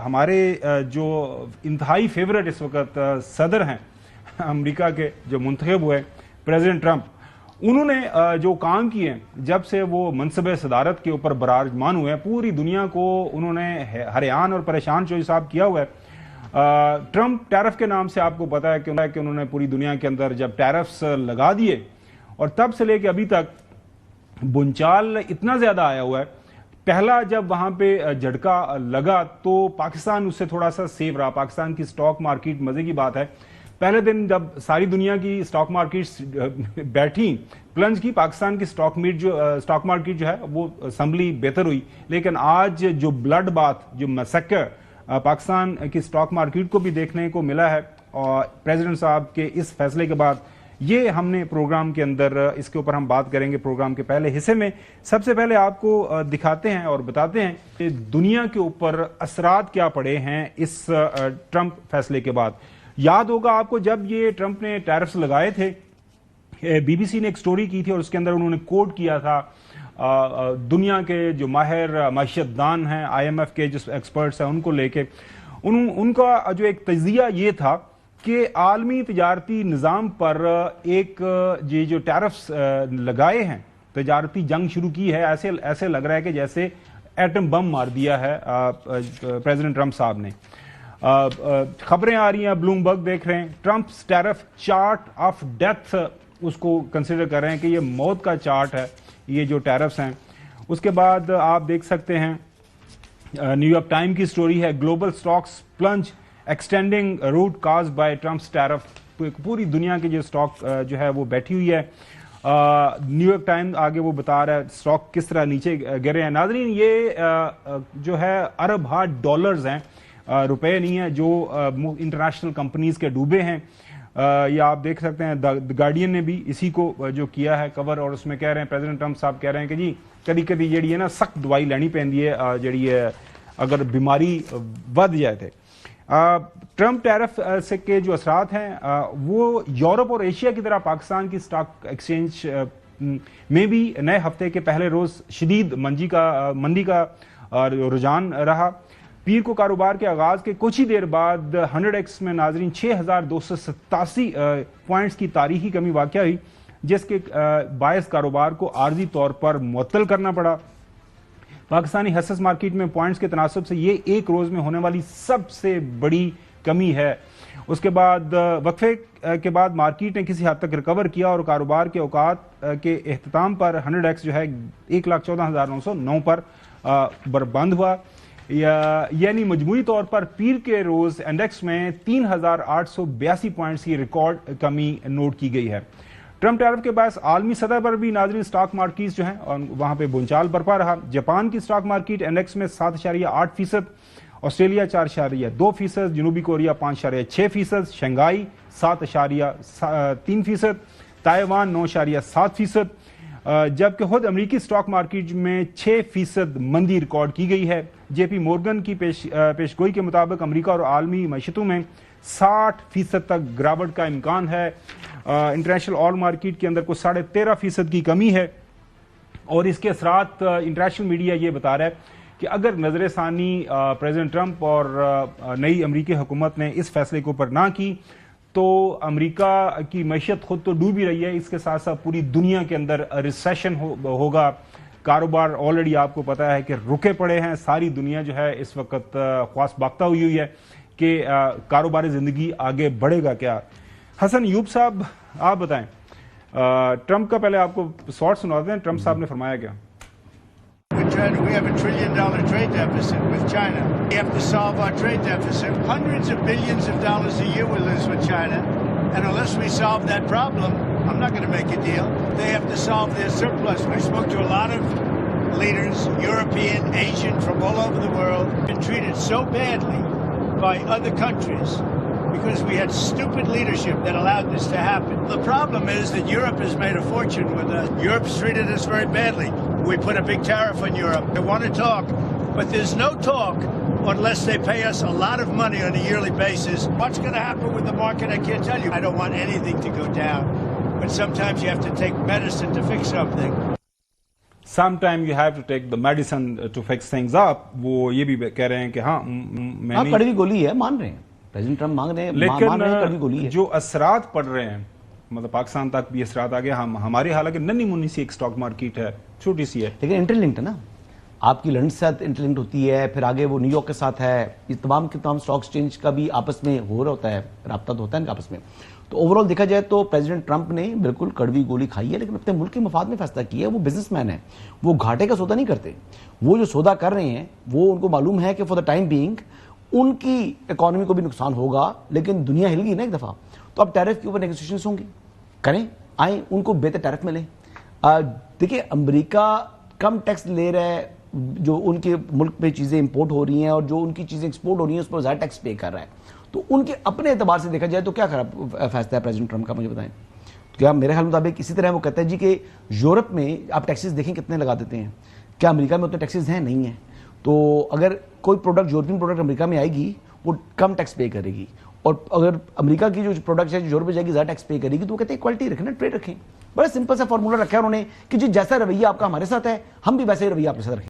ہمارے جو انتہائی فیورٹ اس وقت صدر ہیں امریکہ کے جو منتخب ہوئے پریزیڈنٹ ٹرمپ، انہوں نے جو کام کیے ہیں جب سے وہ منصب صدارت کے اوپر براجمان ہوئے ہیں، پوری دنیا کو انہوں نے حیران اور پریشان جو حساب کیا ہوا ہے۔ ٹرمپ ٹیرف کے نام سے آپ کو پتا ہے کہ انہوں نے پوری دنیا کے اندر جب ٹیرفز لگا دیے اور تب سے لے کے ابھی تک بنچال اتنا زیادہ آیا ہوا ہے۔ پہلا جب وہاں پہ جھٹکا لگا تو پاکستان اس سے تھوڑا سا سیف رہا۔ پاکستان کی سٹاک مارکیٹ، مزے کی بات ہے، پہلے دن جب ساری دنیا کی سٹاک مارکیٹس بیٹھی پلنج کی، پاکستان کی سٹاک مارکیٹ جو ہے وہ سنبھلی، بہتر ہوئی۔ لیکن آج جو بلڈ بات، جو مسکر پاکستان کی سٹاک مارکیٹ کو بھی دیکھنے کو ملا ہے، اور پریزیڈنٹ صاحب کے اس فیصلے کے بعد یہ ہم نے پروگرام کے اندر اس کے اوپر ہم بات کریں گے۔ پروگرام کے پہلے حصے میں سب سے پہلے آپ کو دکھاتے ہیں اور بتاتے ہیں کہ دنیا کے اوپر اثرات کیا پڑے ہیں اس ٹرمپ فیصلے کے بعد۔ یاد ہوگا آپ کو جب یہ ٹرمپ نے ٹیرفز لگائے تھے، بی بی سی نے ایک سٹوری کی تھی اور اس کے اندر انہوں نے کوٹ کیا تھا دنیا کے جو ماہر معیشت دان ہیں، آئی ایم ایف کے جو ایکسپرٹس ہیں، ان کو لے کے ان کا جو ایک تجزیہ یہ تھا کہ عالمی تجارتی نظام پر ایک یہ جو ٹیرفز لگائے ہیں، تجارتی جنگ شروع کی ہے، ایسے لگ رہا ہے کہ جیسے ایٹم بم مار دیا ہے پریزیڈنٹ ٹرمپ صاحب نے۔ خبریں آ رہی ہیں، بلومبرگ دیکھ رہے ہیں، Trump's tariff chart of death اس کو کنسیڈر کر رہے ہیں کہ یہ موت کا چارٹ ہے یہ جو ٹیرفز ہیں۔ اس کے بعد آپ دیکھ سکتے ہیں نیو یارک ٹائم کی سٹوری ہے، global Stokes plunge extending root cause by Trump's tariff. پوری دنیا کی جو سٹاک جو ہے وہ بیٹھی ہوئی ہے۔ نیو یارک ٹائم آگے وہ بتا رہا ہے سٹاک کس طرح نیچے گرے ہیں۔ ناظرین، یہ جو ہے ارب ہا ڈالرز ہیں، روپے نہیں ہیں، جو انٹرنیشنل کمپنیز کے ڈوبے ہیں۔ یہ آپ دیکھ سکتے ہیں دی گارڈین نے بھی اسی کو جو کیا ہے کور، اور اس میں کہہ رہے ہیں پریزیڈنٹ ٹرمپ صاحب کہہ رہے ہیں کہ جی کبھی جیڑی ہے نا سخت دوائی لینی پیندی ہے جیڑی ہے اگر بیماری ود جائے تھے۔ ٹرمپ ٹیرف سے کے جو اثرات ہیں وہ یورپ اور ایشیا کی طرح پاکستان کی سٹاک ایکسچینج میں بھی نئے ہفتے کے پہلے روز شدید مندی کا رجحان رہا۔ پیر کو کاروبار کے آغاز کے کچھ ہی دیر بعد 100x میں ناظرین 6287 پوائنٹس کی تاریخی کمی واقع ہوئی، جس کے باعث کاروبار کو عارضی طور پر معطل کرنا پڑا۔ پاکستانی حصص مارکیٹ میں پوائنٹس کے تناسب سے یہ ایک روز میں ہونے والی سب سے بڑی کمی ہے۔ اس کے بعد وقفے کے بعد مارکیٹ نے کسی حد تک ریکور کیا اور کاروبار کے اوقات کے اختتام پر 100x جو ہے 1,14,909 پر بند ہوا، یعنی مجموعی طور پر پیر کے روز انڈیکس میں 3,882 پوائنٹس کی ریکارڈ کمی نوٹ کی گئی ہے۔ ٹرمپ ٹیرف کے باعث عالمی سطح پر بھی ناظرین سٹاک مارکیٹس جو ہیں اور وہاں پہ بنچال برپا رہا۔ جاپان کی سٹاک مارکیٹ انڈیکس میں 7.8%، آسٹریلیا 4.2%، جنوبی کوریا 5.6%، شنگھائی 7.3%، تائیوان 9.7%، جبکہ خود امریکی سٹاک مارکیٹ میں 6% مندی ریکارڈ کی گئی ہے۔ جے پی مورگن کی پیشگوئی کے مطابق امریکہ اور عالمی معیشتوں میں 60% تک گراوٹ کا امکان ہے۔ انٹرنیشنل آئل مارکیٹ کے اندر کو 13.5% کی کمی ہے، اور اس کے اثرات انٹرنیشنل میڈیا یہ بتا رہا ہے کہ اگر نظر ثانی پریزیڈنٹ ٹرمپ اور نئی امریکی حکومت نے اس فیصلے کے اوپر نہ کی تو امریکہ کی معیشت خود تو ڈوب ہی رہی ہے، اس کے ساتھ ساتھ پوری دنیا کے اندر ریسیشن ہوگا۔ کاروبار آلریڈی آپ کو پتا ہے کہ رکے پڑے ہیں، ساری دنیا جو ہے اس وقت خواص باختہ ہوئی ہے کہ کاروباری زندگی آگے بڑھے گا کیا۔ حسن ایوب صاحب آپ بتائیں، ٹرمپ کا پہلے آپ کو شارٹ سناتے ہیں، ٹرمپ صاحب نے فرمایا کیا؟ We have $1 trillion trade deficit with China. We have to solve our trade deficit. Hundreds of billions of dollars a year we lose with China. And unless we solve that problem, I'm not going to make a deal. They have to solve their surplus. I spoke to a lot of leaders, European, Asian, from all over the world, been treated so badly by other countries because we had stupid leadership that allowed this to happen. The problem is that Europe has made a fortune with us. Europe's treated us very badly. We put a big tariff on Europe. They want to talk, but there's no talk unless they pay us a lot of money on a yearly basis. What's going to happen with the market, I can't tell you. I don't want anything to go down, but sometimes you have to take medicine to fix something. Some time you have to take the medicine to fix things up. وہ یہ بھی کہہ رہے ہیں کہ ہاں میں کڑوی گولی ہے, مان رہے ہیں پریزیڈنٹ ٹرمپ, مان رہے ہیں کڑوی گولی ہے. لیکن جو اثرات پڑ رہے ہیں مطلب پاکستان تک بھی اثرات آ گیا. ہماری حالانکہ ننھی منی سی ایک اسٹاک مارکیٹ ہے, چھوٹی سی ہے, لیکن انٹر لنکڈ ہے نا, آپ کی لنڈن سے انٹر لنکڈ ہوتی ہے, پھر آگے وہ نیو یارک کے ساتھ ہے, یہ تمام کے تمام اسٹاک ایکسچینج کا بھی آپس میں ہو رہا ہوتا ہے, رابطہ تو ہوتا ہے ان کا آپس میں. تو اوور آل دیکھا جائے تو پریزیڈنٹ ٹرمپ نے بالکل کڑوی گولی کھائی ہے, لیکن اپنے ملک کے مفاد میں فیصلہ کیا ہے. وہ بزنس مین ہے, وہ گھاٹے کا سودا نہیں کرتے. وہ جو سودا کر رہے ہیں وہ ان کو معلوم ہے کہ for the time being in کی اکانومی کو بھی نقصان ہوگا, لیکن دنیا ہل گئی نا ایک دفعہ, تو اب ٹیرف کے اوپر نیگوسیشنز ہوں گی, کریں, آئیں, ان کو بہتر ٹیرف ملے. دیکھیں امریکہ کم ٹیکس لے رہا ہے, جو ان کے ملک پہ چیزیں امپورٹ ہو رہی ہیں اور جو ان کی چیزیں ایکسپورٹ ہو رہی ہیں اس پر زیادہ ٹیکس پے کر رہا ہے. تو ان کے اپنے اعتبار سے دیکھا جائے تو کیا خراب فیصلہ ہے پریزیڈنٹ ٹرمپ کا, مجھے بتائیں. کیا میرے خیال مطابق اسی طرح وہ کہتا ہے جی کہ یورپ میں آپ ٹیکسز دیکھیں کتنے لگا دیتے ہیں, کیا امریکہ میں اتنے ٹیکسز ہیں؟ نہیں ہیں. تو اگر کوئی پروڈکٹ یورپین پروڈکٹ امریکہ میں آئے گی وہ کم ٹیکس پے کرے گی, اور اگر امریکہ کی جو پروڈکٹ ہے جو یورپ میں جائے گی زیادہ ٹیکس پے کرے گی. تو وہ کہتے ہیں کوالٹی رکھیں نا, ٹریڈ رکھیں. بڑا سمپل سا فارمولا رکھا ہے انہوں نے کہ جی جیسا رویہ آپ کا ہمارے ساتھ ہے ہم بھی ویسا ہی رویہ آپ کے ساتھ رکھیں.